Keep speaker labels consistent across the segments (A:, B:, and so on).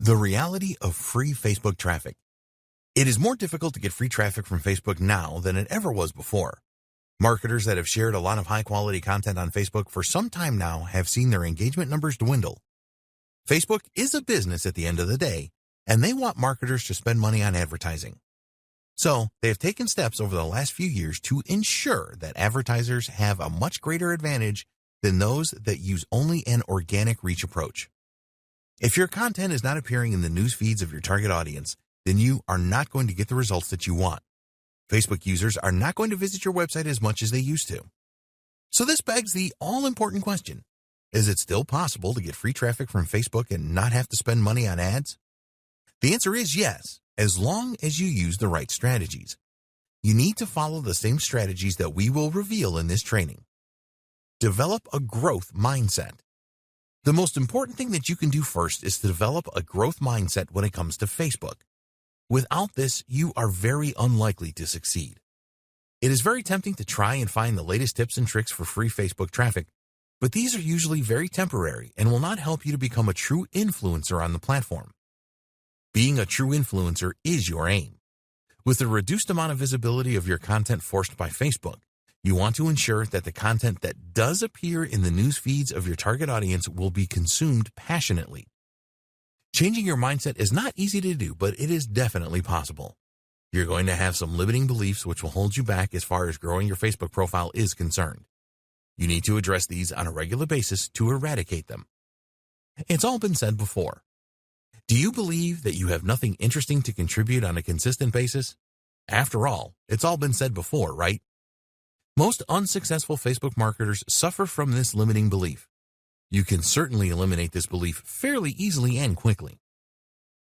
A: The reality of free Facebook traffic. It is more difficult to get free traffic from Facebook now than it ever was before. Marketers that have shared a lot of high-quality content on Facebook for some time now have seen their engagement numbers dwindle. Facebook is a business at the end of the day, and they want marketers to spend money on advertising. So, they have taken steps over the last few years to ensure that advertisers have a much greater advantage than those that use only an organic reach approach. If your content is not appearing in the news feeds of your target audience, then you are not going to get the results that you want. Facebook users are not going to visit your website as much as they used to. So this begs the all-important question: is it still possible to get free traffic from Facebook and not have to spend money on ads? The answer is yes, as long as you use the right strategies. You need to follow the same strategies that we will reveal in this training. Develop a growth mindset. The most important thing that you can do first is to develop a growth mindset when it comes to Facebook. Without this, you are very unlikely to succeed. It is very tempting to try and find the latest tips and tricks for free Facebook traffic, but these are usually very temporary and will not help you to become a true influencer on the platform. Being a true influencer is your aim. With the reduced amount of visibility of your content forced by Facebook, you want to ensure that the content that does appear in the news feeds of your target audience will be consumed passionately. Changing your mindset is not easy to do, but it is definitely possible. You're going to have some limiting beliefs which will hold you back as far as growing your Facebook profile is concerned. You need to address these on a regular basis to eradicate them. It's all been said before. Do you believe that you have nothing interesting to contribute on a consistent basis? After all, it's all been said before, right? Most unsuccessful Facebook marketers suffer from this limiting belief. You can certainly eliminate this belief fairly easily and quickly.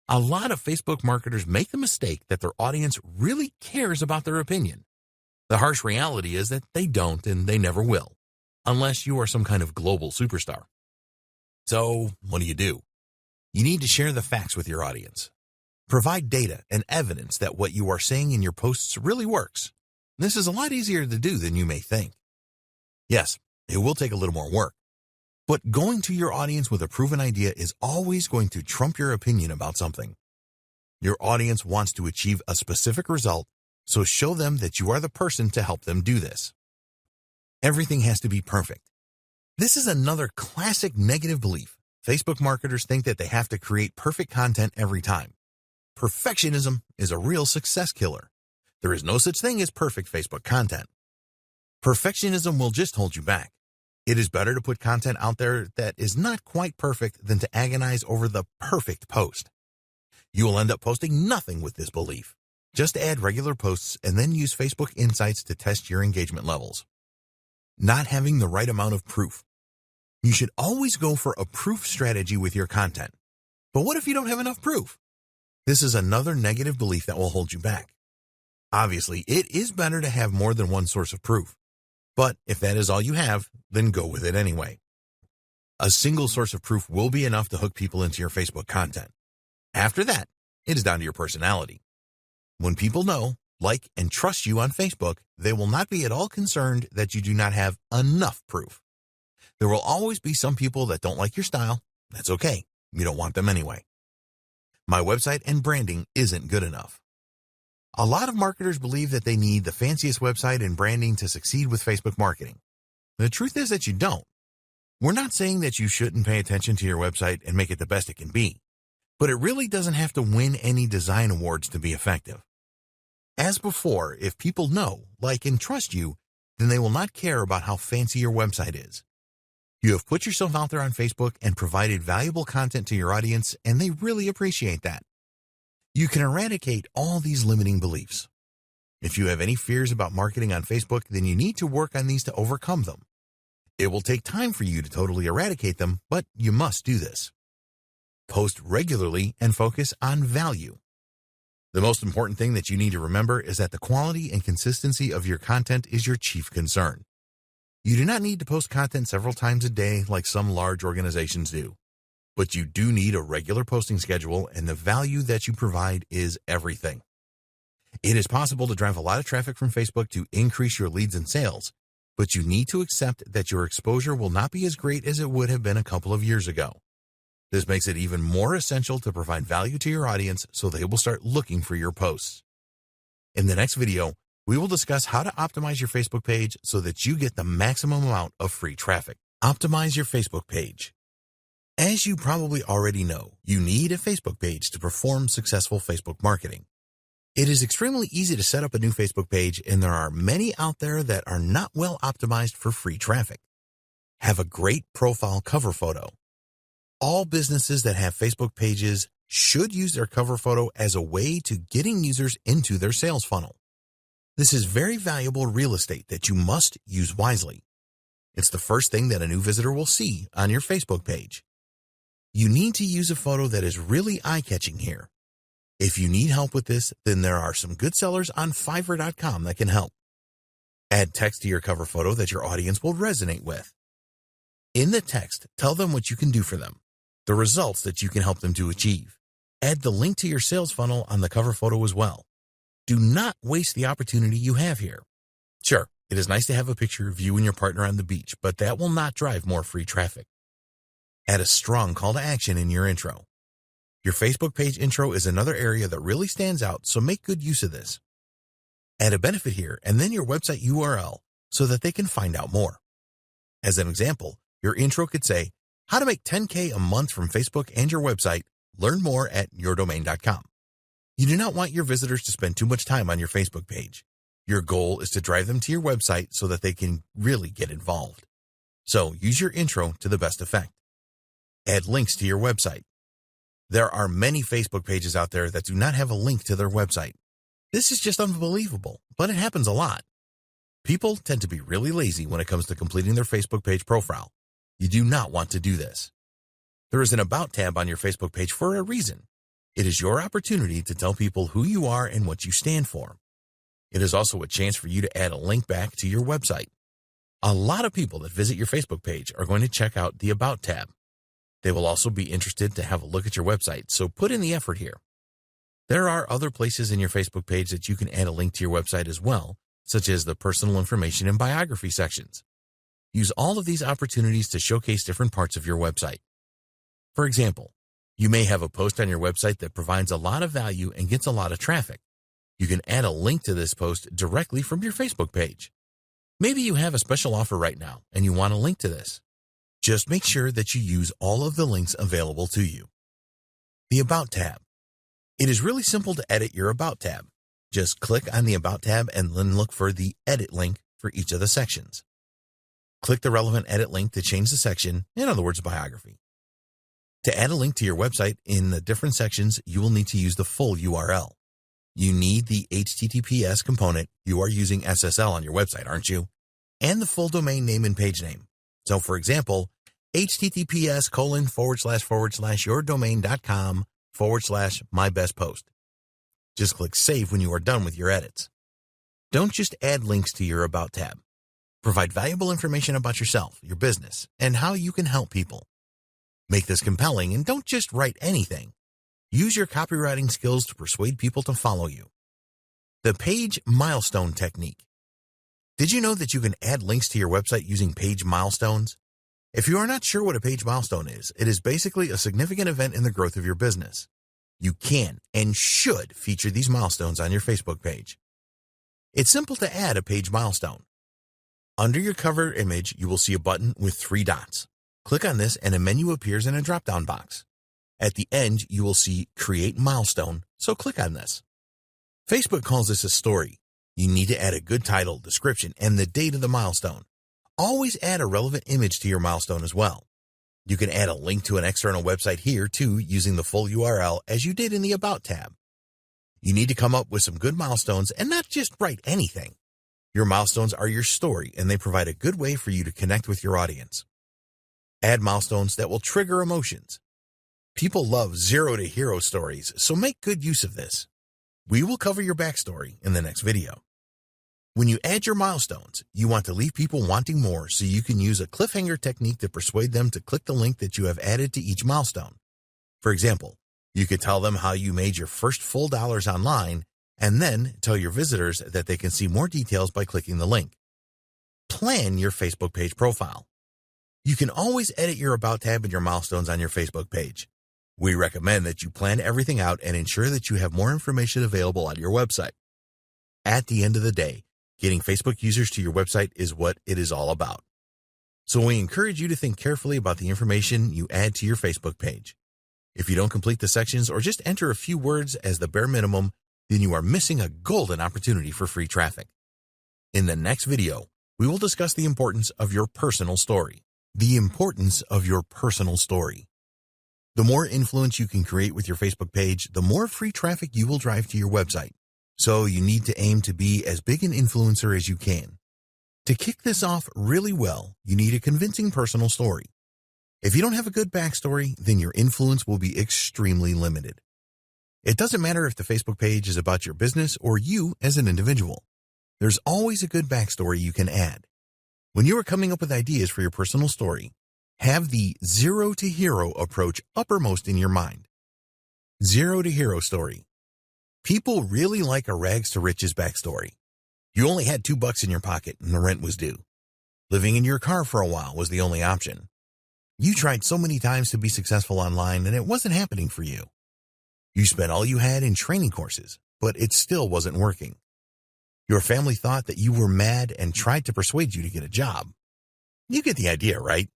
A: A lot of Facebook marketers make the mistake that their audience really cares about their opinion. The harsh reality is that they don't and they never will, unless you are some kind of global superstar. So, what do? You need to share the facts with your audience. Provide data and evidence that what you are saying in your posts really works. This is a lot easier to do than you may think. Yes, it will take a little more work, but going to your audience with a proven idea is always going to trump your opinion about something. Your audience wants to achieve a specific result, so show them that you are the person to help them do this. Everything has to be perfect. This is another classic negative belief. Facebook marketers think that they have to create perfect content every time. Perfectionism is a real success killer. There is no such thing as perfect Facebook content. Perfectionism will just hold you back. It is better to put content out there that is not quite perfect than to agonize over the perfect post. You will end up posting nothing with this belief. Just add regular posts and then use Facebook Insights to test your engagement levels. Not having the right amount of proof. You should always go for a proof strategy with your content. But what if you don't have enough proof? This is another negative belief that will hold you back. Obviously, it is better to have more than one source of proof. But if that is all you have, then go with it anyway. A single source of proof will be enough to hook people into your Facebook content. After that, it is down to your personality. When people know, like, and trust you on Facebook, they will not be at all concerned that you do not have enough proof. There will always be some people that don't like your style. That's okay. You don't want them anyway. My website and branding isn't good enough. A lot of marketers believe that they need the fanciest website and branding to succeed with Facebook marketing. The truth is that you don't. We're not saying that you shouldn't pay attention to your website and make it the best it can be, but it really doesn't have to win any design awards to be effective. As before, if people know, like, and trust you, then they will not care about how fancy your website is. You have put yourself out there on Facebook and provided valuable content to your audience, and they really appreciate that. You can eradicate all these limiting beliefs. If you have any fears about marketing on Facebook, then you need to work on these to overcome them. It will take time for you to totally eradicate them, but you must do this. Post regularly and focus on value. The most important thing that you need to remember is that the quality and consistency of your content is your chief concern. You do not need to post content several times a day like some large organizations do. But you do need a regular posting schedule, and the value that you provide is everything. It is possible to drive a lot of traffic from Facebook to increase your leads and sales, but you need to accept that your exposure will not be as great as it would have been a couple of years ago. This makes it even more essential to provide value to your audience so they will start looking for your posts. In the next video, we will discuss how to optimize your Facebook page so that you get the maximum amount of free traffic. Optimize your Facebook page. As you probably already know, you need a Facebook page to perform successful Facebook marketing. It is extremely easy to set up a new Facebook page, and there are many out there that are not well optimized for free traffic. Have a great profile cover photo. All businesses that have Facebook pages should use their cover photo as a way to getting users into their sales funnel. This is very valuable real estate that you must use wisely. It's the first thing that a new visitor will see on your Facebook page. You need to use a photo that is really eye-catching here. If you need help with this, then there are some good sellers on Fiverr.com that can help. Add text to your cover photo that your audience will resonate with. In the text, tell them what you can do for them, the results that you can help them to achieve. Add the link to your sales funnel on the cover photo as well. Do not waste the opportunity you have here. Sure, it is nice to have a picture of you and your partner on the beach, but that will not drive more free traffic. Add a strong call to action in your intro. Your Facebook page intro is another area that really stands out, so make good use of this. Add a benefit here and then your website URL so that they can find out more. As an example, your intro could say, how to make $10K a month from Facebook and your website. Learn more at yourdomain.com. You do not want your visitors to spend too much time on your Facebook page. Your goal is to drive them to your website so that they can really get involved. So use your intro to the best effect. Add links to your website. There are many Facebook pages out there that do not have a link to their website. This is just unbelievable, but it happens a lot. People tend to be really lazy when it comes to completing their Facebook page profile. You do not want to do this. There is an About tab on your Facebook page for a reason. It is your opportunity to tell people who you are and what you stand for. It is also a chance for you to add a link back to your website. A lot of people that visit your Facebook page are going to check out the About tab. They will also be interested to have a look at your website, so put in the effort here. There are other places in your Facebook page that you can add a link to your website as well, such as the personal information and biography sections. Use all of these opportunities to showcase different parts of your website. For example, you may have a post on your website that provides a lot of value and gets a lot of traffic. You can add a link to this post directly from your Facebook page. Maybe you have a special offer right now and you want a link to this. Just make sure that you use all of the links available to you. The About tab. It is really simple to edit your About tab. Just click on the About tab and then look for the Edit link for each of the sections. Click the relevant edit link to change the section, in other words, biography. To add a link to your website in the different sections, you will need to use the full URL. You need the HTTPS component. You are using SSL on your website, aren't you? And the full domain name and page name. So, for example, https://yourdomain.com/mybestpost. Just click Save when you are done with your edits. Don't just add links to your About tab. Provide valuable information about yourself, your business, and how you can help people. Make this compelling and don't just write anything. Use your copywriting skills to persuade people to follow you. The page milestone technique. Did you know that you can add links to your website using page milestones? If you are not sure what a page milestone is, it is basically a significant event in the growth of your business. You can and should feature these milestones on your Facebook page. It's simple to add a page milestone. Under your cover image, you will see a button with 3 dots. Click on this and a menu appears in a drop-down box. At the end, you will see Create Milestone, so click on this. Facebook calls this a story. You need to add a good title, description, and the date of the milestone. Always add a relevant image to your milestone as well. You can add a link to an external website here too using the full URL as you did in the About tab. You need to come up with some good milestones and not just write anything. Your milestones are your story and they provide a good way for you to connect with your audience. Add milestones that will trigger emotions. People love zero to hero stories, so make good use of this. We will cover your backstory in the next video. When you add your milestones, you want to leave people wanting more, so you can use a cliffhanger technique to persuade them to click the link that you have added to each milestone. For example, you could tell them how you made your first full dollars online and then tell your visitors that they can see more details by clicking the link. Plan your Facebook page profile. You can always edit your About tab and your milestones on your Facebook page. We recommend that you plan everything out and ensure that you have more information available on your website. At the end of the day, getting Facebook users to your website is what it is all about. So we encourage you to think carefully about the information you add to your Facebook page. If you don't complete the sections or just enter a few words as the bare minimum, then you are missing a golden opportunity for free traffic. In the next video, we will discuss the importance of your personal story. The importance of your personal story. The more influence you can create with your Facebook page, the more free traffic you will drive to your website. So you need to aim to be as big an influencer as you can. To kick this off really well, you need a convincing personal story. If you don't have a good backstory, then your influence will be extremely limited. It doesn't matter if the Facebook page is about your business or you as an individual. There's always a good backstory you can add. When you are coming up with ideas for your personal story, have the zero to hero approach uppermost in your mind. Zero to hero story. People really like a rags to riches backstory. You only had $2 in your pocket and the rent was due. Living in your car for a while was the only option. You tried so many times to be successful online and it wasn't happening for you. You spent all you had in training courses, but it still wasn't working. Your family thought that you were mad and tried to persuade you to get a job. You get the idea, right?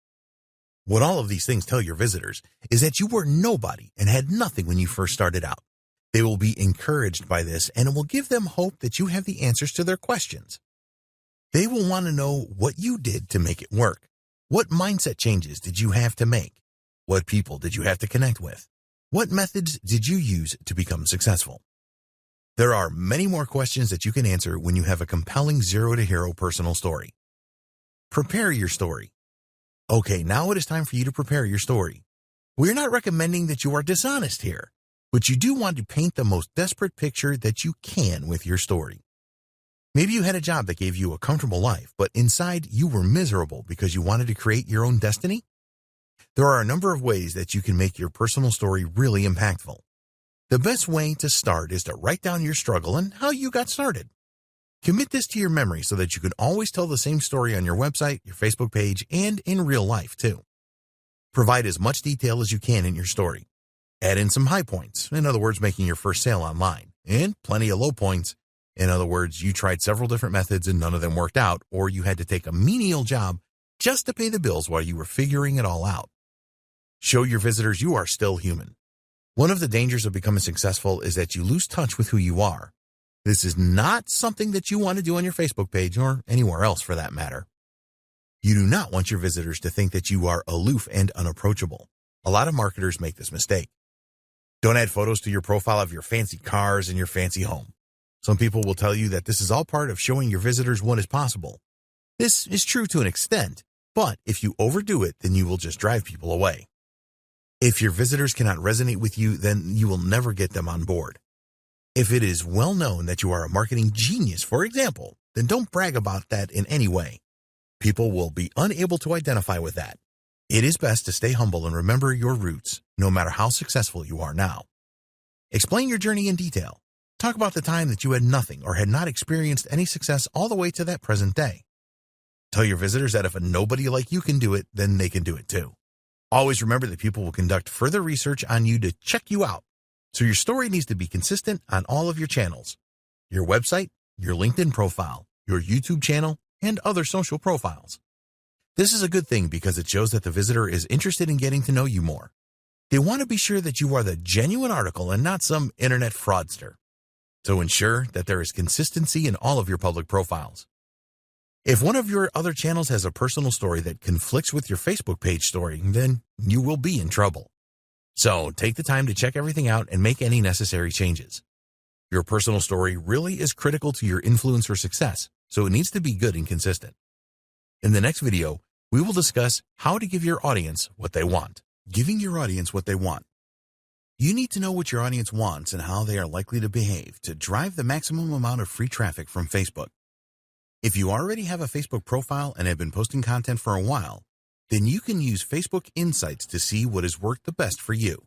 A: What all of these things tell your visitors is that you were nobody and had nothing when you first started out. They will be encouraged by this and it will give them hope that you have the answers to their questions. They will want to know what you did to make it work. What mindset changes did you have to make? What people did you have to connect with? What methods did you use to become successful? There are many more questions that you can answer when you have a compelling zero to hero personal story. Prepare your story. Okay, now it is time for you to prepare your story. We're not recommending that you are dishonest here, but you do want to paint the most desperate picture that you can with your story. Maybe you had a job that gave you a comfortable life, but inside you were miserable because you wanted to create your own destiny. There are a number of ways that you can make your personal story really impactful. The best way to start is to write down your struggle and how you got started. Commit this to your memory so that you can always tell the same story on your website, your Facebook page, and in real life too. Provide as much detail as you can in your story. Add in some high points, in other words, making your first sale online, and plenty of low points. In other words, you tried several different methods and none of them worked out, or you had to take a menial job just to pay the bills while you were figuring it all out. Show your visitors you are still human. One of the dangers of becoming successful is that you lose touch with who you are. This is not something that you want to do on your Facebook page or anywhere else for that matter. You do not want your visitors to think that you are aloof and unapproachable. A lot of marketers make this mistake. Don't add photos to your profile of your fancy cars and your fancy home. Some people will tell you that this is all part of showing your visitors what is possible. This is true to an extent, but if you overdo it, then you will just drive people away. If your visitors cannot resonate with you, then you will never get them on board. If it is well known that you are a marketing genius, for example, then don't brag about that in any way. People will be unable to identify with that. It is best to stay humble and remember your roots, no matter how successful you are now. Explain your journey in detail. Talk about the time that you had nothing or had not experienced any success all the way to that present day. Tell your visitors that if a nobody like you can do it, then they can do it too. Always remember that people will conduct further research on you to check you out. So your story needs to be consistent on all of your channels. Your website, your LinkedIn profile, your YouTube channel, and other social profiles. This is a good thing because it shows that the visitor is interested in getting to know you more. They want to be sure that you are the genuine article and not some internet fraudster. So ensure that there is consistency in all of your public profiles. If one of your other channels has a personal story that conflicts with your Facebook page story, then you will be in trouble. So take the time to check everything out and make any necessary changes. Your personal story really is critical to your influencer success, so it needs to be good and consistent. In the next video, we will discuss how to give your audience what they want. Giving your audience what they want. You need to know what your audience wants and how they are likely to behave to drive the maximum amount of free traffic from Facebook. If you already have a Facebook profile and have been posting content for a while, then you can use Facebook Insights to see what has worked the best for you.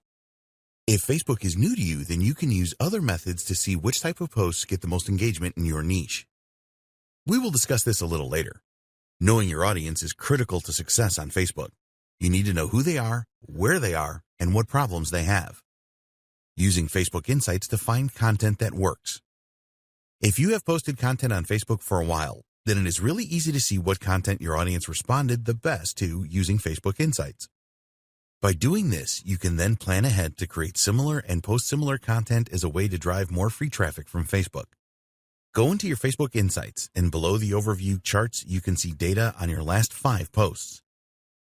A: If Facebook is new to you, then you can use other methods to see which type of posts get the most engagement in your niche. We will discuss this a little later. Knowing your audience is critical to success on Facebook. You need to know who they are, where they are, and what problems they have. Using Facebook Insights to find content that works. If you have posted content on Facebook for a while, then it is really easy to see what content your audience responded the best to using Facebook Insights. By doing this, you can then plan ahead to create similar and post similar content as a way to drive more free traffic from Facebook. Go into your Facebook Insights, and below the overview charts, you can see data on your last 5 posts.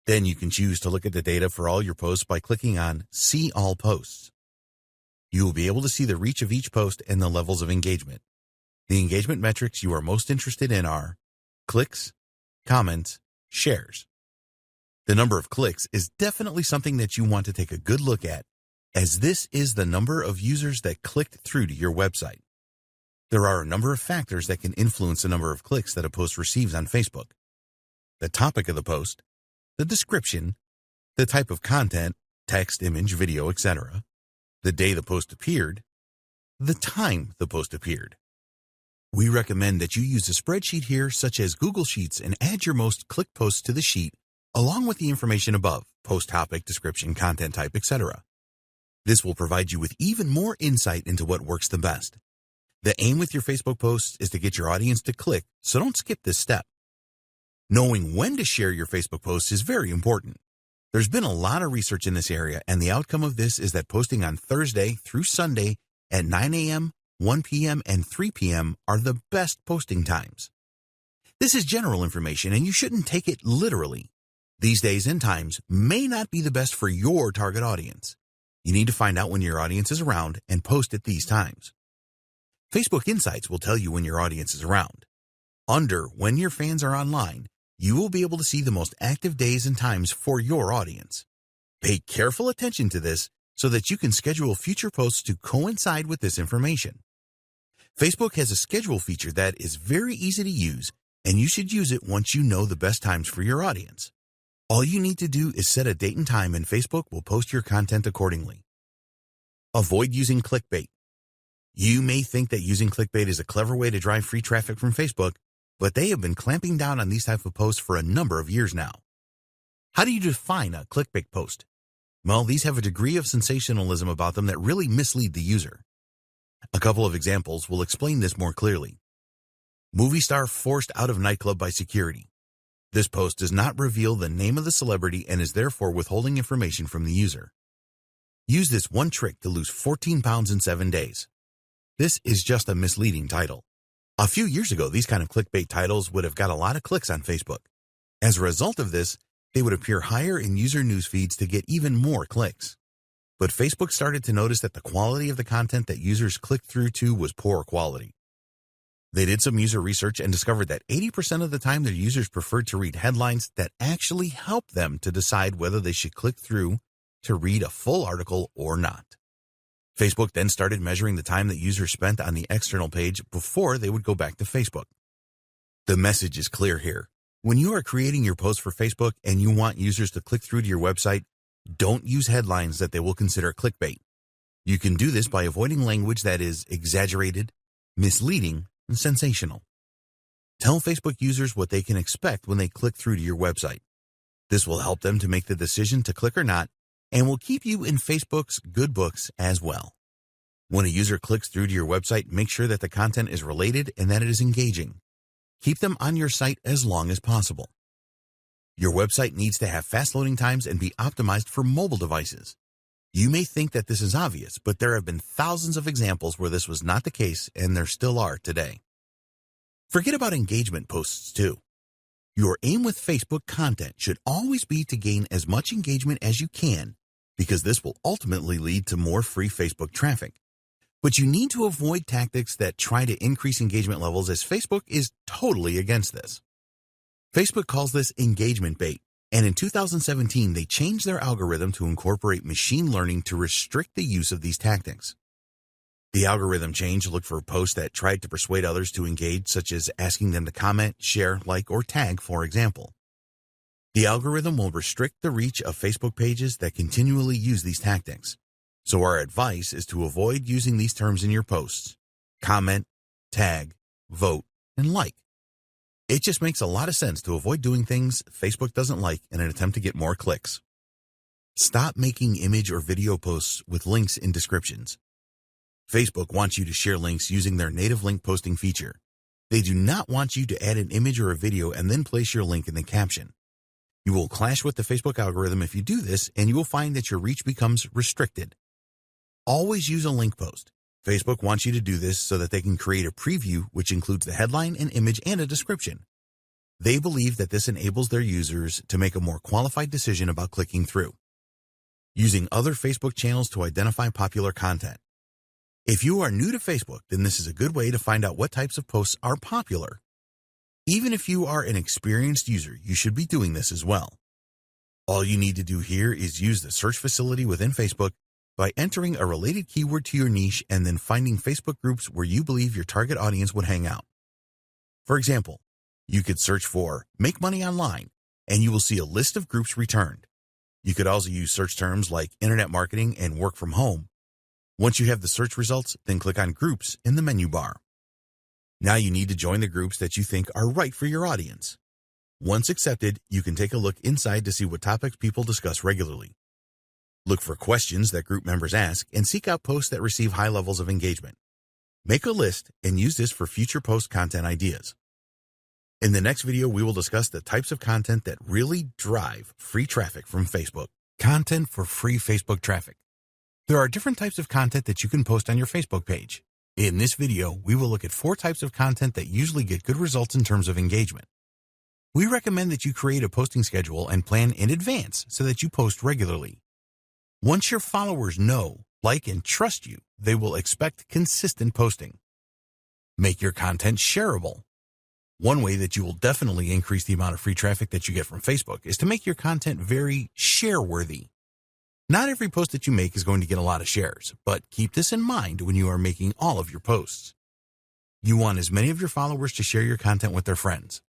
A: Then you can choose to look at the data for all your posts by clicking on See All Posts. You will be able to see the reach of each post and the levels of engagement. The engagement metrics you are most interested in are clicks, comments, shares. The number of clicks is definitely something that you want to take a good look at, as this is the number of users that clicked through to your website. There are a number of factors that can influence the number of clicks that a post receives on Facebook. The topic of the post, the description, the type of content, text, image, video, etc., the day the post appeared, the time the post appeared. We recommend that you use a spreadsheet here such as Google Sheets and add your most clicked posts to the sheet along with the information above, post topic, description, content type, etc. This will provide you with even more insight into what works the best. The aim with your Facebook posts is to get your audience to click, so don't skip this step. Knowing when to share your Facebook posts is very important. There's been a lot of research in this area, and the outcome of this is that posting on Thursday through Sunday at 9 a.m., 1 p.m., and 3 p.m. are the best posting times. This is general information, and you shouldn't take it literally. These days and times may not be the best for your target audience. You need to find out when your audience is around and post at these times. Facebook Insights will tell you when your audience is around. Under When Your Fans Are Online, you will be able to see the most active days and times for your audience. Pay careful attention to this so that you can schedule future posts to coincide with this information. Facebook has a schedule feature that is very easy to use, and you should use it once you know the best times for your audience. All you need to do is set a date and time, and Facebook will post your content accordingly. Avoid using clickbait. You may think that using clickbait is a clever way to drive free traffic from Facebook, but they have been clamping down on these type of posts for a number of years now. How do you define a clickbait post? Well, these have a degree of sensationalism about them that really mislead the user. A couple of examples will explain this more clearly. Movie star forced out of nightclub by security. This post does not reveal the name of the celebrity and is therefore withholding information from the user. Use this one trick to lose 14 pounds in 7 days. This is just a misleading title. A few years ago, these kind of clickbait titles would have got a lot of clicks on Facebook. As a result of this, they would appear higher in user news feeds to get even more clicks. But Facebook started to notice that the quality of the content that users clicked through to was poor quality. They did some user research and discovered that 80% of the time their users preferred to read headlines that actually helped them to decide whether they should click through to read a full article or not. Facebook then started measuring the time that users spent on the external page before they would go back to Facebook. The message is clear here. When you are creating your post for Facebook and you want users to click through to your website, don't use headlines that they will consider clickbait. You can do this by avoiding language that is exaggerated, misleading, and sensational. Tell Facebook users what they can expect when they click through to your website. This will help them to make the decision to click or not, and will keep you in Facebook's good books as well. When a user clicks through to your website, make sure that the content is related and that it is engaging. Keep them on your site as long as possible. Your website needs to have fast loading times and be optimized for mobile devices. You may think that this is obvious, but there have been thousands of examples where this was not the case, and there still are today. Forget about engagement posts too. Your aim with Facebook content should always be to gain as much engagement as you can, because this will ultimately lead to more free Facebook traffic. But you need to avoid tactics that try to increase engagement levels, as Facebook is totally against this. Facebook calls this engagement bait, and in 2017 they changed their algorithm to incorporate machine learning to restrict the use of these tactics. The algorithm change looked for posts that tried to persuade others to engage, such as asking them to comment, share, like, or tag, for example. The algorithm will restrict the reach of Facebook pages that continually use these tactics. So our advice is to avoid using these terms in your posts: comment, tag, vote, and like. It just makes a lot of sense to avoid doing things Facebook doesn't like in an attempt to get more clicks. Stop making image or video posts with links in descriptions. Facebook wants you to share links using their native link posting feature. They do not want you to add an image or a video and then place your link in the caption. You will clash with the Facebook algorithm if you do this, and you will find that your reach becomes restricted. Always use a link post. Facebook wants you to do this so that they can create a preview which includes the headline, an image, and a description. They believe that this enables their users to make a more qualified decision about clicking through. Using other Facebook channels to identify popular content. If you are new to Facebook, then this is a good way to find out what types of posts are popular. Even if you are an experienced user, you should be doing this as well. All you need to do here is use the search facility within Facebook by entering a related keyword to your niche and then finding Facebook groups where you believe your target audience would hang out. For example, you could search for "Make Money Online" and you will see a list of groups returned. You could also use search terms like internet marketing and work from home. Once you have the search results, then click on Groups in the menu bar. Now you need to join the groups that you think are right for your audience. Once accepted, you can take a look inside to see what topics people discuss regularly. Look for questions that group members ask and seek out posts that receive high levels of engagement. Make a list and use this for future post content ideas. In the next video, we will discuss the types of content that really drive free traffic from Facebook. Content for free Facebook traffic. There are different types of content that you can post on your Facebook page. In this video, we will look at 4 types of content that usually get good results in terms of engagement. We recommend that you create a posting schedule and plan in advance so that you post regularly. Once your followers know, like, and trust you, they will expect consistent posting. Make your content shareable. One way that you will definitely increase the amount of free traffic that you get from Facebook is to make your content very share-worthy. Not every post that you make is going to get a lot of shares, but keep this in mind when you are making all of your posts. You want as many of your followers to share your content with their friends.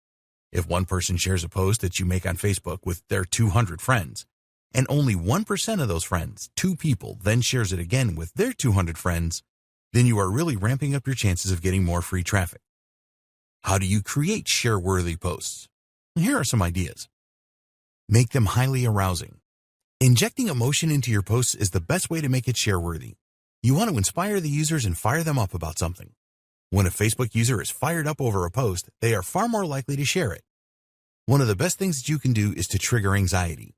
A: If one person shares a post that you make on Facebook with their 200 friends, and only 1% of those friends, 2 people, then shares it again with their 200 friends, then you are really ramping up your chances of getting more free traffic. How do you create share-worthy posts? Here are some ideas. Make them highly arousing. Injecting emotion into your posts is the best way to make it share-worthy. You want to inspire the users and fire them up about something. When a Facebook user is fired up over a post, they are far more likely to share it. One of the best things that you can do is to trigger anxiety.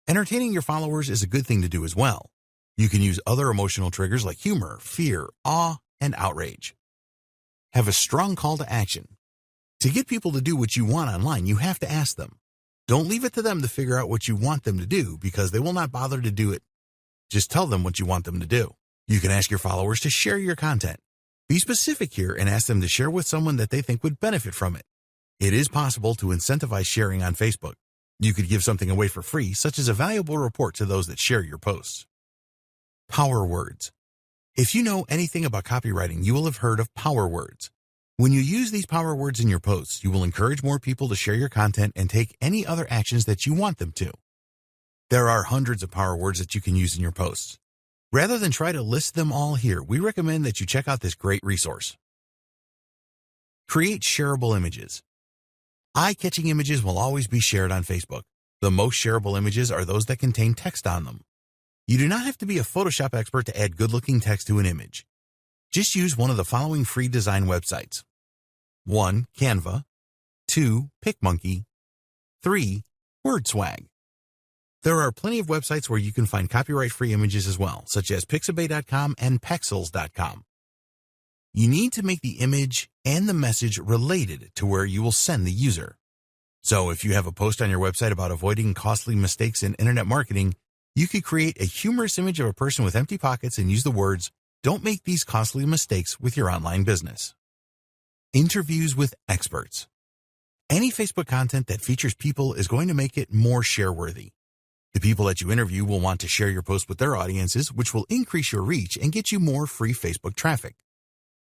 A: Entertaining your followers is a good thing to do as well. You can use other emotional triggers like humor, fear, awe, and outrage. Have a strong call to action. To get people to do what you want online, you have to ask them. Don't leave it to them to figure out what you want them to do because they will not bother to do it. Just tell them what you want them to do. You can ask your followers to share your content. Be specific here and ask them to share with someone that they think would benefit from it. It is possible to incentivize sharing on Facebook. You could give something away for free, such as a valuable report to those that share your posts. Power words. If you know anything about copywriting, you will have heard of power words. When you use these power words in your posts, you will encourage more people to share your content and take any other actions that you want them to. There are hundreds of power words that you can use in your posts. Rather than try to list them all here, we recommend that you check out this great resource. Create shareable images. Eye-catching images will always be shared on Facebook. The most shareable images are those that contain text on them. You do not have to be a Photoshop expert to add good-looking text to an image. Just use one of the following free design websites. 1. Canva. 2. PicMonkey. 3. WordSwag. There are plenty of websites where you can find copyright-free images as well, such as Pixabay.com and Pexels.com. You need to make the image and the message related to where you will send the user. So if you have a post on your website about avoiding costly mistakes in internet marketing, you could create a humorous image of a person with empty pockets and use the words, "Don't make these costly mistakes with your online business." Interviews with experts. Any Facebook content that features people is going to make it more share-worthy. The people that you interview will want to share your post with their audiences, which will increase your reach and get you more free Facebook traffic.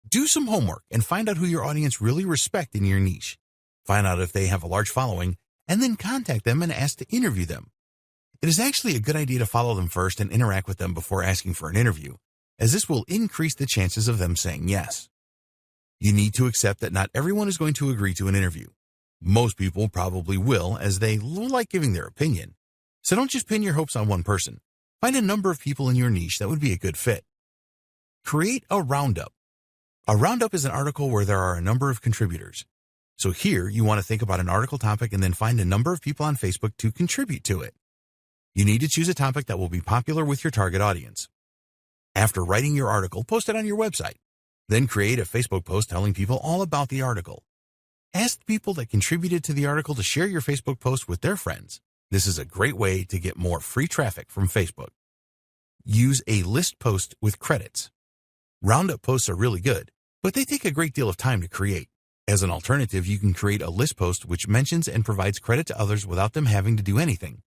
A: Do some homework and find out who your audience really respects in your niche. Find out if they have a large following, and then contact them and ask to interview them. It is actually a good idea to follow them first and interact with them before asking for an interview, as this will increase the chances of them saying yes. You need to accept that not everyone is going to agree to an interview. Most people probably will, as they like giving their opinion. So don't just pin your hopes on one person. Find a number of people in your niche that would be a good fit. Create a roundup. A roundup is an article where there are a number of contributors. So here you want to think about an article topic and then find a number of people on Facebook to contribute to it. You need to choose a topic that will be popular with your target audience. After writing your article, post it on your website. Then create a Facebook post telling people all about the article. Ask people that contributed to the article to share your Facebook post with their friends. This is a great way to get more free traffic from Facebook. Use a list post with credits. Roundup posts are really good, but they take a great deal of time to create. As an alternative, you can create a list post which mentions and provides credit to others without them having to do anything.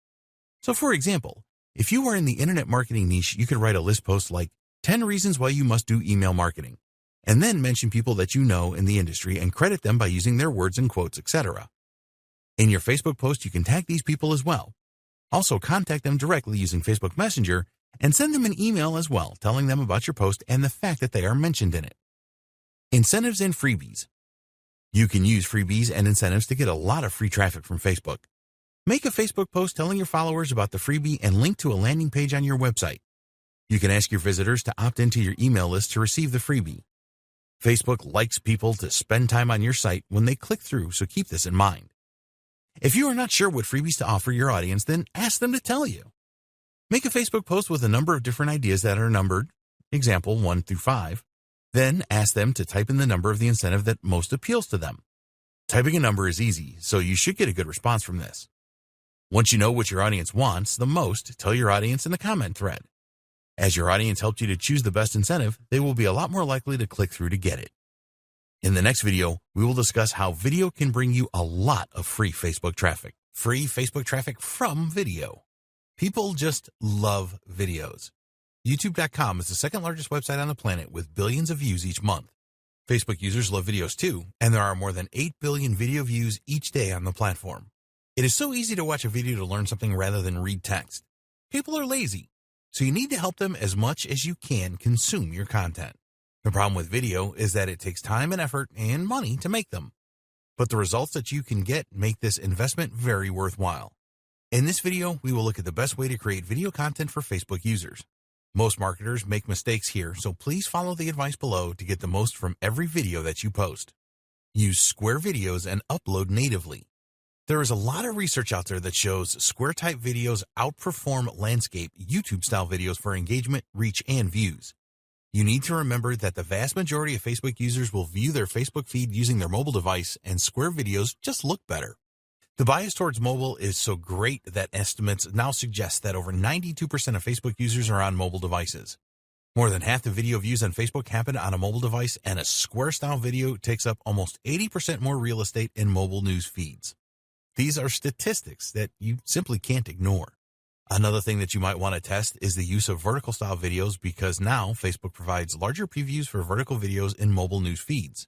A: So for example, if you are in the internet marketing niche, you could write a list post like 10 reasons why you must do email marketing, and then mention people that you know in the industry and credit them by using their words and quotes, etc. In your Facebook post, you can tag these people as well. Also, contact them directly using Facebook Messenger and send them an email as well, telling them about your post and the fact that they are mentioned in it. Incentives and freebies. You can use freebies and incentives to get a lot of free traffic from Facebook. Make a Facebook post telling your followers about the freebie and link to a landing page on your website. You can ask your visitors to opt into your email list to receive the freebie. Facebook likes people to spend time on your site when they click through, so keep this in mind. If you are not sure what freebies to offer your audience, then ask them to tell you. Make a Facebook post with a number of different ideas that are numbered, example 1 through 5. Then ask them to type in the number of the incentive that most appeals to them. Typing a number is easy, so you should get a good response from this. Once you know what your audience wants the most, tell your audience in the comment thread. As your audience helped you to choose the best incentive, they will be a lot more likely to click through to get it. In the next video, we will discuss how video can bring you a lot of free Facebook traffic. Free Facebook traffic from video. People just love videos. YouTube.com is the second largest website on the planet with billions of views each month. Facebook users love videos too, and there are more than 8 billion video views each day on the platform. It is so easy to watch a video to learn something rather than read text. People are lazy, so you need to help them as much as you can consume your content. The problem with video is that it takes time and effort and money to make them. But the results that you can get make this investment very worthwhile. In this video, we will look at the best way to create video content for Facebook users. Most marketers make mistakes here, so please follow the advice below to get the most from every video that you post. Use square videos and upload natively. There is a lot of research out there that shows square-type videos outperform landscape YouTube-style videos for engagement, reach, and views. You need to remember that the vast majority of Facebook users will view their Facebook feed using their mobile device, and square videos just look better. The bias towards mobile is so great that estimates now suggest that over 92% of Facebook users are on mobile devices. More than half the video views on Facebook happen on a mobile device, and a square-style video takes up almost 80% more real estate in mobile news feeds. These are statistics that you simply can't ignore. Another thing that you might want to test is the use of vertical style videos, because now Facebook provides larger previews for vertical videos in mobile news feeds.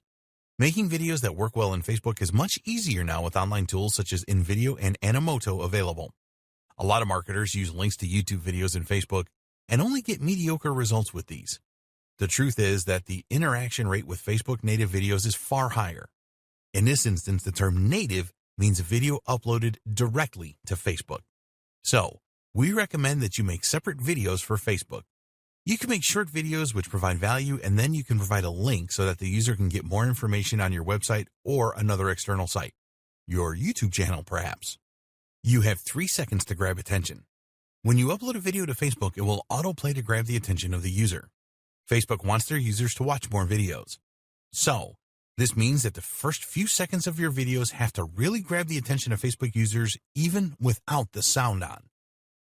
A: Making videos that work well in Facebook is much easier now with online tools such as InVideo and Animoto available. A lot of marketers use links to YouTube videos in Facebook and only get mediocre results with these. The truth is that the interaction rate with Facebook native videos is far higher. In this instance, the term native means a video uploaded directly to Facebook. So, we recommend that you make separate videos for Facebook. You can make short videos which provide value, and then you can provide a link so that the user can get more information on your website or another external site, your YouTube channel perhaps. You have 3 seconds to grab attention. When you upload a video to Facebook, it will autoplay to grab the attention of the user. Facebook wants their users to watch more videos. So, this means that the first few seconds of your videos have to really grab the attention of Facebook users even without the sound on.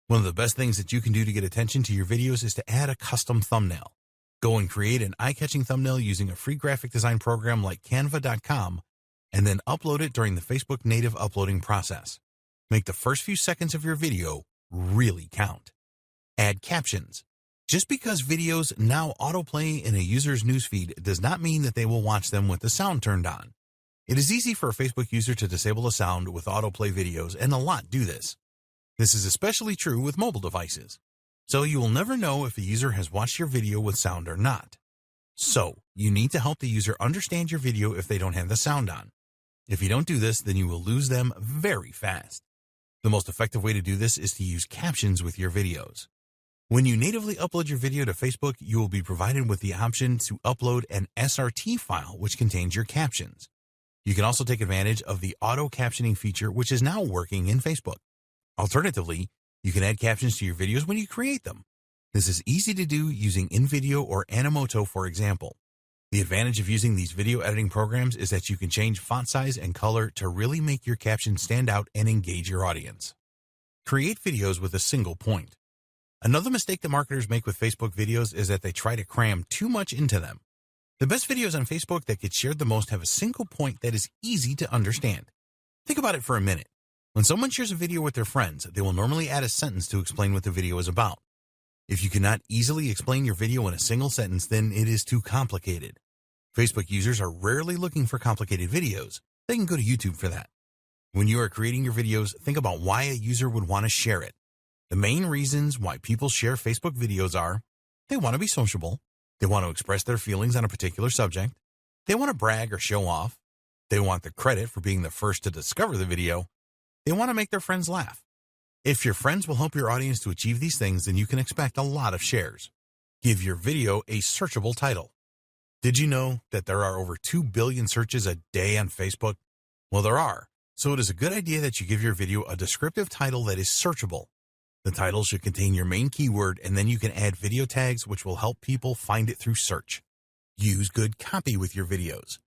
A: One of the best things that you can do to get attention to your videos is to add a custom thumbnail. Go and create an eye-catching thumbnail using a free graphic design program like Canva.com, and then upload it during the Facebook native uploading process. Make the first few seconds of your video really count. Add captions. Just because videos now autoplay in a user's newsfeed does not mean that they will watch them with the sound turned on. It is easy for a Facebook user to disable the sound with autoplay videos, and a lot do this. This is especially true with mobile devices. So you will never know if a user has watched your video with sound or not. So you need to help the user understand your video if they don't have the sound on. If you don't do this, then you will lose them very fast. The most effective way to do this is to use captions with your videos. When you natively upload your video to Facebook, you will be provided with the option to upload an SRT file which contains your captions. You can also take advantage of the auto captioning feature which is now working in Facebook. Alternatively, you can add captions to your videos when you create them. This is easy to do using InVideo or Animoto, for example. The advantage of using these video editing programs is that you can change font size and color to really make your captions stand out and engage your audience. Create videos with a single point. Another mistake that marketers make with Facebook videos is that they try to cram too much into them. The best videos on Facebook that get shared the most have a single point that is easy to understand. Think about it for a minute. When someone shares a video with their friends, they will normally add a sentence to explain what the video is about. If you cannot easily explain your video in a single sentence, then it is too complicated. Facebook users are rarely looking for complicated videos. They can go to YouTube for that. When you are creating your videos, think about why a user would want to share it. The main reasons why people share Facebook videos are they want to be sociable, they want to express their feelings on a particular subject, they want to brag or show off, they want the credit for being the first to discover the video, they want to make their friends laugh. If your friends will help your audience to achieve these things, then you can expect a lot of shares. Give your video a searchable title. Did you know that there are over 2 billion searches a day on Facebook? Well, there are, so it is a good idea that you give your video a descriptive title that is searchable. The title should contain your main keyword, and then you can add video tags which will help people find it through search. Use good copy with your videos.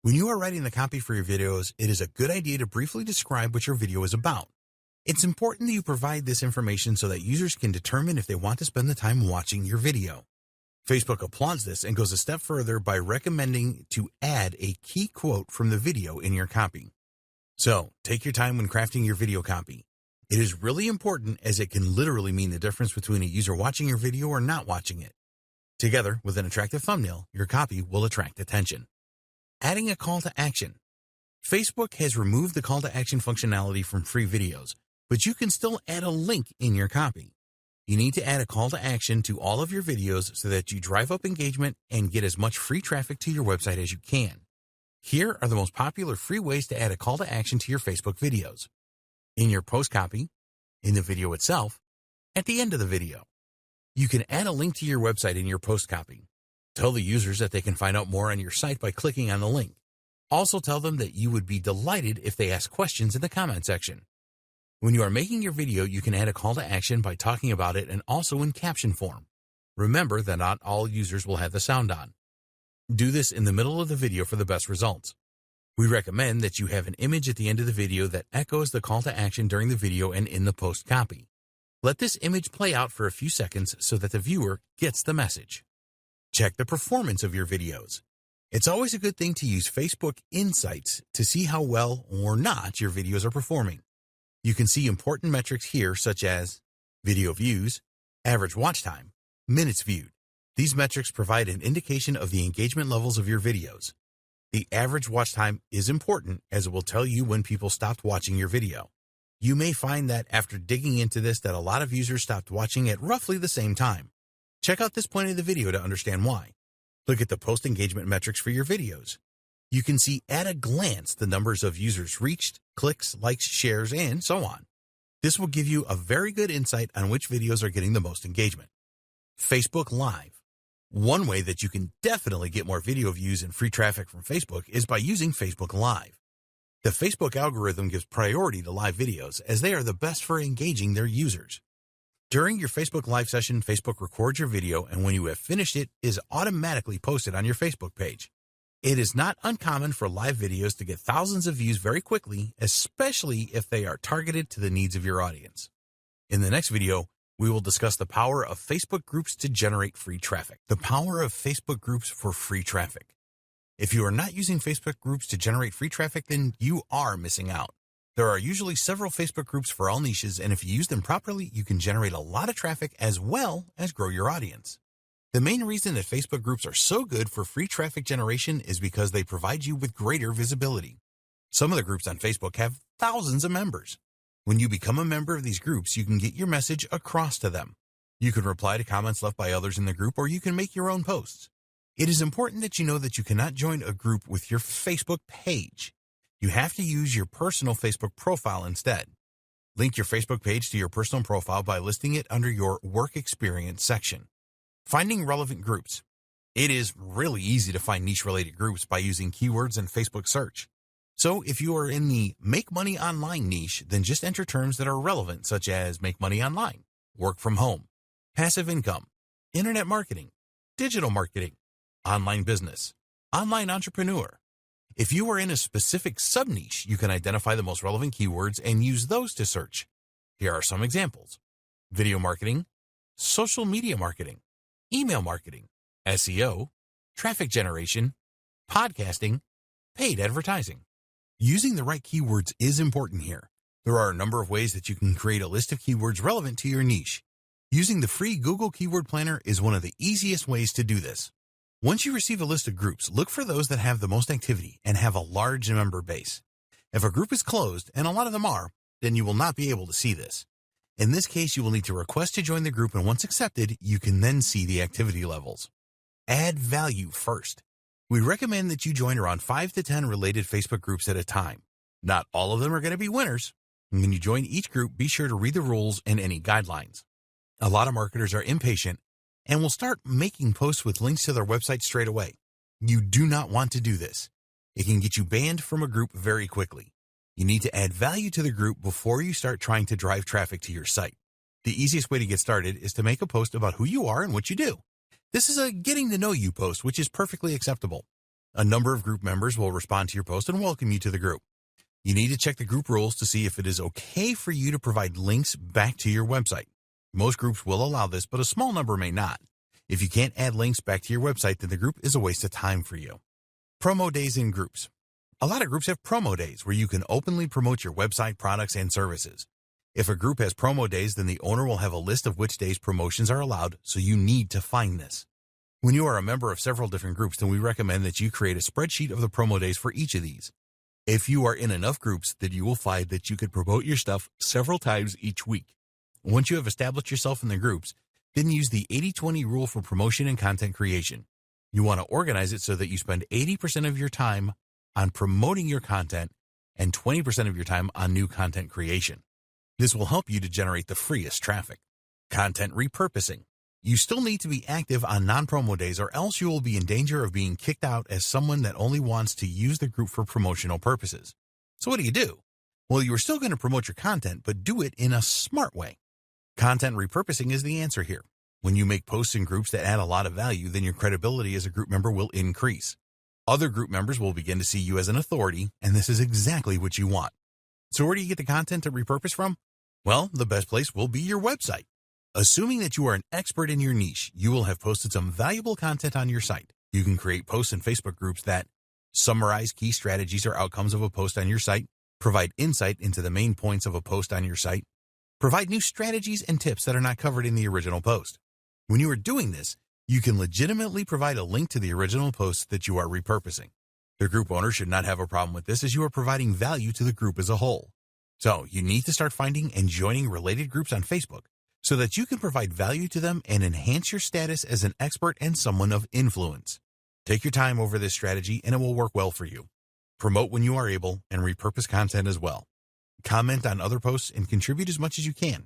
A: When you are writing the copy for your videos, it is a good idea to briefly describe what your video is about. It's important that you provide this information so that users can determine if they want to spend the time watching your video. Facebook applauds this and goes a step further by recommending to add a key quote from the video in your copy. So, take your time when crafting your video copy. It is really important as it can literally mean the difference between a user watching your video or not watching it. Together with an attractive thumbnail, your copy will attract attention. Adding a call to action. Facebook has removed the call to action functionality from free videos, but you can still add a link in your copy. You need to add a call to action to all of your videos so that you drive up engagement and get as much free traffic to your website as you can. Here are the most popular free ways to add a call to action to your Facebook videos. In your post copy, in the video itself, at the end of the video. You can add a link to your website in your post copy. Tell the users that they can find out more on your site by clicking on the link. Also tell them that you would be delighted if they ask questions in the comment section. When you are making your video, you can add a call to action by talking about it and also in caption form. Remember that not all users will have the sound on. Do this in the middle of the video for the best results. We recommend that you have an image at the end of the video that echoes the call to action during the video and in the post copy. Let this image play out for a few seconds so that the viewer gets the message. Check the performance of your videos. It's always a good thing to use Facebook Insights to see how well or not your videos are performing. You can see important metrics here such as video views, average watch time, minutes viewed. These metrics provide an indication of the engagement levels of your videos. The average watch time is important as it will tell you when people stopped watching your video. You may find that after digging into this that a lot of users stopped watching at roughly the same time. Check out this point of the video to understand why. Look at the post engagement metrics for your videos. You can see at a glance the numbers of users reached, clicks, likes, shares, and so on. This will give you a very good insight on which videos are getting the most engagement. Facebook Live. One way that you can definitely get more video views and free traffic from Facebook is by using Facebook Live. The Facebook algorithm gives priority to live videos as they are the best for engaging their users. During your Facebook Live session, Facebook records your video, and when you have finished it, is automatically posted on your Facebook page. It is not uncommon for live videos to get thousands of views very quickly, especially if they are targeted to the needs of your audience. In the next video, we will discuss the power of Facebook groups to generate free traffic. The power of Facebook groups for free traffic. If you are not using Facebook groups to generate free traffic, then you are missing out. There are usually several Facebook groups for all niches, and if you use them properly, you can generate a lot of traffic as well as grow your audience. The main reason that Facebook groups are so good for free traffic generation is because they provide you with greater visibility. Some of the groups on Facebook have thousands of members. When you become a member of these groups, you can get your message across to them. You can reply to comments left by others in the group, or you can make your own posts. It is important that you know that you cannot join a group with your Facebook page. You have to use your personal Facebook profile instead. Link your Facebook page to your personal profile by listing it under your Work Experience section. Finding relevant groups. It is really easy to find niche-related groups by using keywords in Facebook search. So if you are in the Make Money Online niche, then just enter terms that are relevant, such as make money online, work from home, passive income, internet marketing, digital marketing, online business, online entrepreneur. If you are in a specific sub-niche, you can identify the most relevant keywords and use those to search. Here are some examples: video marketing, social media marketing, email marketing, SEO, traffic generation, podcasting, paid advertising. Using the right keywords is important here. There are a number of ways that you can create a list of keywords relevant to your niche. Using the free Google Keyword Planner is one of the easiest ways to do this. Once you receive a list of groups, look for those that have the most activity and have a large member base. If a group is closed, and a lot of them are, then you will not be able to see this. In this case, you will need to request to join the group, and once accepted, you can then see the activity levels. Add value first. We recommend that you join around 5 to 10 related Facebook groups at a time. Not all of them are going to be winners. When you join each group, be sure to read the rules and any guidelines. A lot of marketers are impatient and will start making posts with links to their website straight away. You do not want to do this. It can get you banned from a group very quickly. You need to add value to the group before you start trying to drive traffic to your site. The easiest way to get started is to make a post about who you are and what you do. This is a getting to know you post, which is perfectly acceptable. A number of group members will respond to your post and welcome you to the group. You need to check the group rules to see if it is okay for you to provide links back to your website. Most groups will allow this, but a small number may not. If you can't add links back to your website, then the group is a waste of time for you. Promo days in groups. A lot of groups have promo days where you can openly promote your website, products, and services. If a group has promo days, then the owner will have a list of which days promotions are allowed, so you need to find this. When you are a member of several different groups, then we recommend that you create a spreadsheet of the promo days for each of these. If you are in enough groups, then you will find that you could promote your stuff several times each week. Once you have established yourself in the groups, then use the 80-20 rule for promotion and content creation. You want to organize it so that you spend 80% of your time on promoting your content and 20% of your time on new content creation. This will help you to generate the freest traffic. Content repurposing. You still need to be active on non-promo days, or else you will be in danger of being kicked out as someone that only wants to use the group for promotional purposes. So what do? Well, you are still going to promote your content, but do it in a smart way. Content repurposing is the answer here. When you make posts in groups that add a lot of value, then your credibility as a group member will increase. Other group members will begin to see you as an authority, and this is exactly what you want. So where do you get the content to repurpose from? Well, the best place will be your website. Assuming that you are an expert in your niche, you will have posted some valuable content on your site. You can create posts in Facebook groups that summarize key strategies or outcomes of a post on your site, provide insight into the main points of a post on your site, provide new strategies and tips that are not covered in the original post. When you are doing this, you can legitimately provide a link to the original post that you are repurposing. The group owner should not have a problem with this, as you are providing value to the group as a whole. So you need to start finding and joining related groups on Facebook so that you can provide value to them and enhance your status as an expert and someone of influence. Take your time over this strategy and it will work well for you. Promote when you are able and repurpose content as well. Comment on other posts and contribute as much as you can.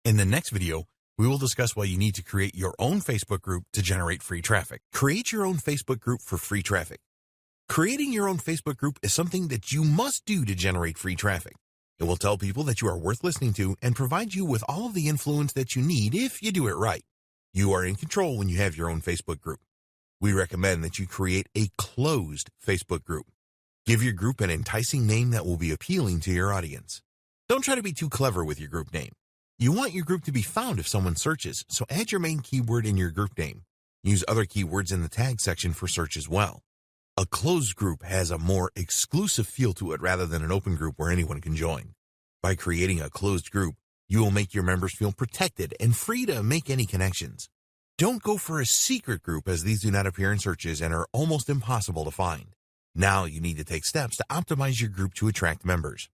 A: In the next video, we will discuss why you need to create your own Facebook group to generate free traffic. Create your own Facebook group for free traffic. Creating your own Facebook group is something that you must do to generate free traffic. It will tell people that you are worth listening to and provide you with all of the influence that you need if you do it right. You are in control when you have your own Facebook group. We recommend that you create a closed Facebook group. Give your group an enticing name that will be appealing to your audience. Don't try to be too clever with your group name. You want your group to be found if someone searches, so add your main keyword in your group name. Use other keywords in the tag section for search as well. A closed group has a more exclusive feel to it rather than an open group where anyone can join. By creating a closed group, you will make your members feel protected and free to make any connections. Don't go for a secret group, as these do not appear in searches and are almost impossible to find. Now you need to take steps to optimize your group to attract members.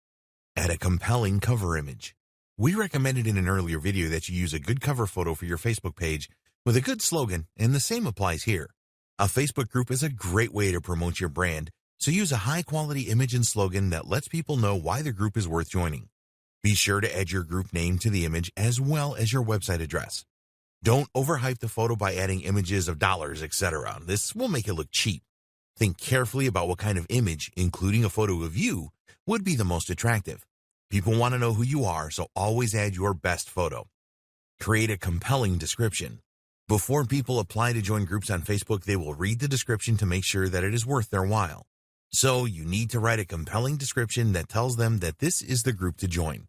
A: Add a compelling cover image. We recommended in an earlier video that you use a good cover photo for your Facebook page with a good slogan, and the same applies here. A Facebook group is a great way to promote your brand So use a high-quality image and slogan that lets people know why the group is worth joining. Be sure to add your group name to the image as well as your website address. Don't overhype the photo by adding images of dollars, etc. This will make it look cheap. Think carefully about what kind of image, including a photo of you, would be the most attractive. People want to know who you are, so always add your best photo. Create a compelling description. Before people apply to join groups on Facebook, they will read the description to make sure that it is worth their while. So you need to write a compelling description that tells them that this is the group to join.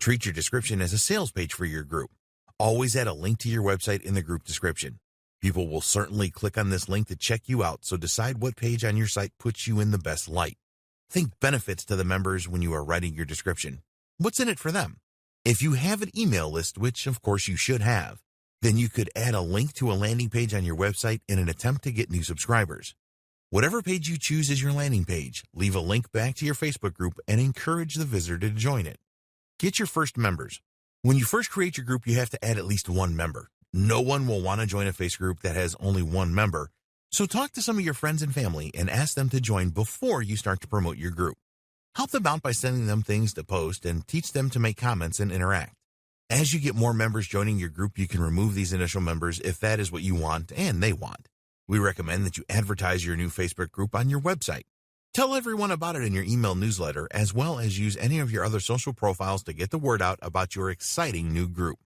A: Treat your description as a sales page for your group. Always add a link to your website in the group description. People will certainly click on this link to check you out, so decide what page on your site puts you in the best light. Think benefits to the members when you are writing your description. What's in it for them? If you have an email list, which of course you should have, then you could add a link to a landing page on your website in an attempt to get new subscribers. Whatever page you choose as your landing page, leave a link back to your Facebook group and encourage the visitor to join it. Get your first members. When you first create your group, you have to add at least one member. No one will want to join a Facebook group that has only one member, so talk to some of your friends and family and ask them to join before you start to promote your group. Help them out by sending them things to post and teach them to make comments and interact. As you get more members joining your group, you can remove these initial members if that is what you want and they want. We recommend that you advertise your new Facebook group on your website. Tell everyone about it in your email newsletter, as well as use any of your other social profiles to get the word out about your exciting new group.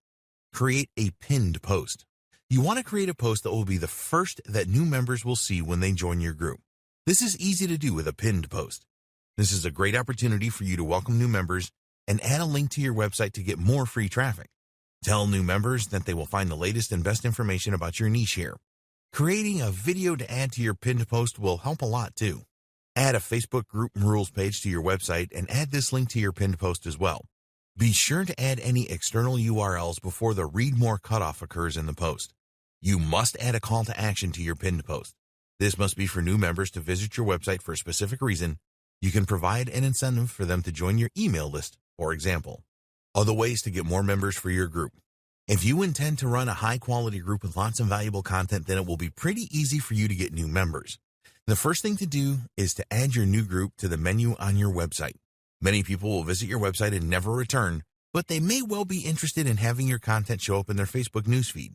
A: Create a pinned post. You want to create a post that will be the first that new members will see when they join your group. This is easy to do with a pinned post. This is a great opportunity for you to welcome new members and add a link to your website to get more free traffic. Tell new members that they will find the latest and best information about your niche here. Creating a video to add to your pinned post will help a lot too. Add a Facebook group rules page to your website and add this link to your pinned post as well. Be sure to add any external URLs before the read more cutoff occurs in the post. You must add a call to action to your pinned post. This must be for new members to visit your website for a specific reason. You can provide an incentive for them to join your email list, for example. Other ways to get more members for your group. If you intend to run a high-quality group with lots of valuable content, then it will be pretty easy for you to get new members. The first thing to do is to add your new group to the menu on your website. Many people will visit your website and never return, but they may well be interested in having your content show up in their Facebook newsfeed.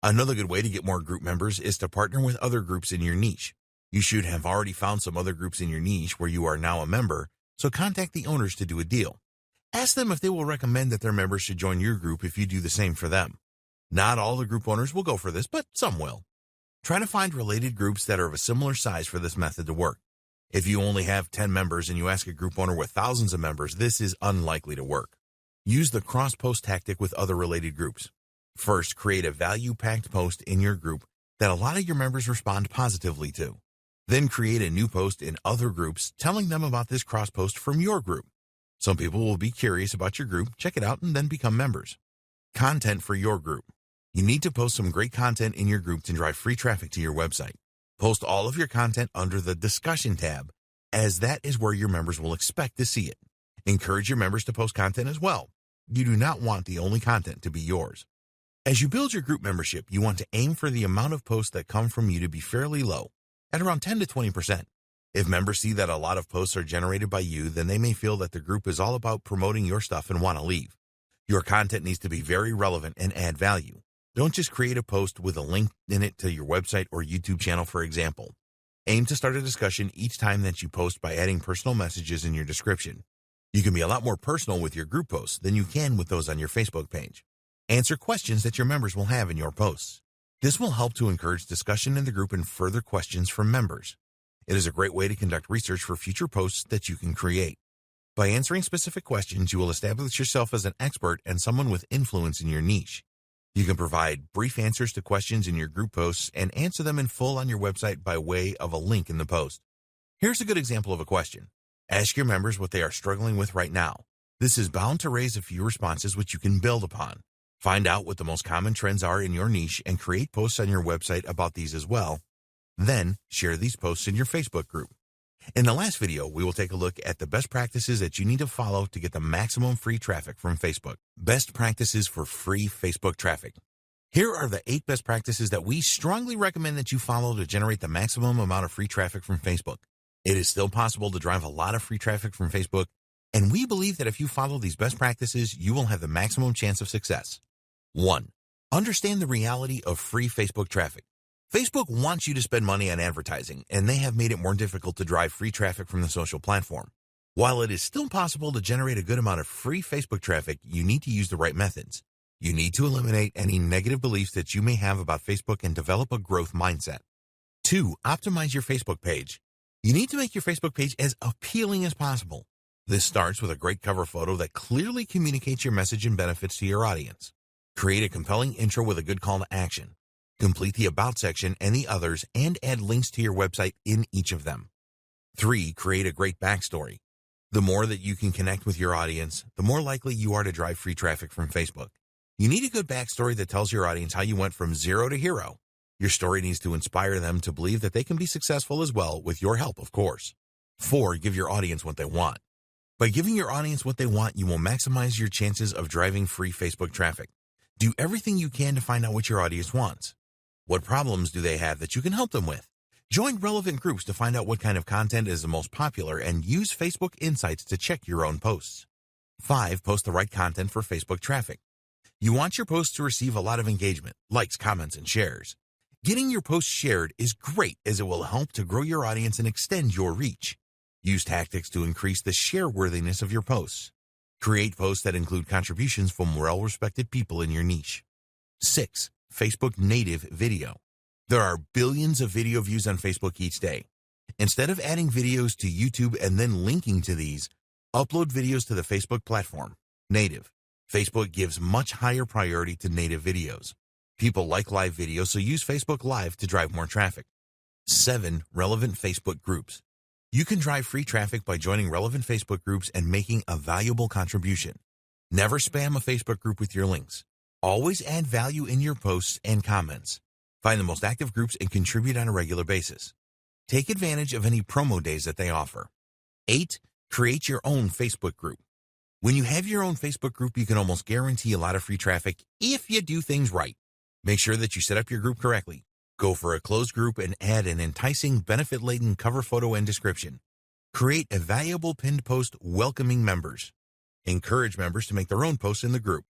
A: Another good way to get more group members is to partner with other groups in your niche. You should have already found some other groups in your niche where you are now a member, so contact the owners to do a deal. Ask them if they will recommend that their members should join your group if you do the same for them. Not all the group owners will go for this, but some will. Try to find related groups that are of a similar size for this method to work. If you only have 10 members and you ask a group owner with thousands of members, this is unlikely to work. Use the cross-post tactic with other related groups. First, create a value-packed post in your group that a lot of your members respond positively to. Then create a new post in other groups telling them about this cross-post from your group. Some people will be curious about your group, check it out, and then become members. Content for your group. You need to post some great content in your group to drive free traffic to your website. Post all of your content under the Discussion tab, as that is where your members will expect to see it. Encourage your members to post content as well. You do not want the only content to be yours. As you build your group membership, you want to aim for the amount of posts that come from you to be fairly low, at around 10 to 20%. If members see that a lot of posts are generated by you, then they may feel that the group is all about promoting your stuff and want to leave. Your content needs to be very relevant and add value. Don't just create a post with a link in it to your website or YouTube channel, for example. Aim to start a discussion each time that you post by adding personal messages in your description. You can be a lot more personal with your group posts than you can with those on your Facebook page. Answer questions that your members will have in your posts. This will help to encourage discussion in the group and further questions from members. It is a great way to conduct research for future posts that you can create. By answering specific questions, you will establish yourself as an expert and someone with influence in your niche. You can provide brief answers to questions in your group posts and answer them in full on your website by way of a link in the post. Here's a good example of a question. Ask your members what they are struggling with right now. This is bound to raise a few responses which you can build upon. Find out what the most common trends are in your niche and create posts on your website about these as well. Then, share these posts in your Facebook group. In the last video, we will take a look at the best practices that you need to follow to get the maximum free traffic from Facebook. Best practices for free Facebook traffic. Here are the 8 best practices that we strongly recommend that you follow to generate the maximum amount of free traffic from Facebook. It is still possible to drive a lot of free traffic from Facebook, and we believe that if you follow these best practices, you will have the maximum chance of success. 1. Understand the reality of free Facebook traffic. Facebook wants you to spend money on advertising, and they have made it more difficult to drive free traffic from the social platform. While it is still possible to generate a good amount of free Facebook traffic, you need to use the right methods. You need to eliminate any negative beliefs that you may have about Facebook and develop a growth mindset. 2. Optimize your Facebook page. You need to make your Facebook page as appealing as possible. This starts with a great cover photo that clearly communicates your message and benefits to your audience. Create a compelling intro with a good call to action. Complete the About section and the others and add links to your website in each of them. 3. Create a great backstory. The more that you can connect with your audience, the more likely you are to drive free traffic from Facebook. You need a good backstory that tells your audience how you went from zero to hero. Your story needs to inspire them to believe that they can be successful as well, with your help, of course. 4. Give your audience what they want. By giving your audience what they want, you will maximize your chances of driving free Facebook traffic. Do everything you can to find out what your audience wants. What problems do they have that you can help them with? Join relevant groups to find out what kind of content is the most popular, and use Facebook Insights to check your own posts. 5. Post the right content for Facebook traffic. You want your posts to receive a lot of engagement, likes, comments, and shares. Getting your posts shared is great, as it will help to grow your audience and extend your reach. Use tactics to increase the share worthiness of your posts. Create posts that include contributions from well-respected people in your niche. 6. Facebook native video. There are billions of video views on Facebook each day. Instead of adding videos to YouTube and then linking to these, upload videos to the Facebook platform. Native. Facebook gives much higher priority to native videos. People like live videos, so use Facebook Live to drive more traffic. 7. Relevant Facebook groups. You can drive free traffic by joining relevant Facebook groups and making a valuable contribution. Never spam a Facebook group with your links. Always add value in your posts and comments. Find the most active groups and contribute on a regular basis. Take advantage of any promo days that they offer. 8. Create your own Facebook group. When you have your own Facebook group, you can almost guarantee a lot of free traffic if you do things right. Make sure that you set up your group correctly. Go for a closed group and add an enticing, benefit-laden cover photo and description. Create a valuable pinned post welcoming members. Encourage members to make their own posts in the group.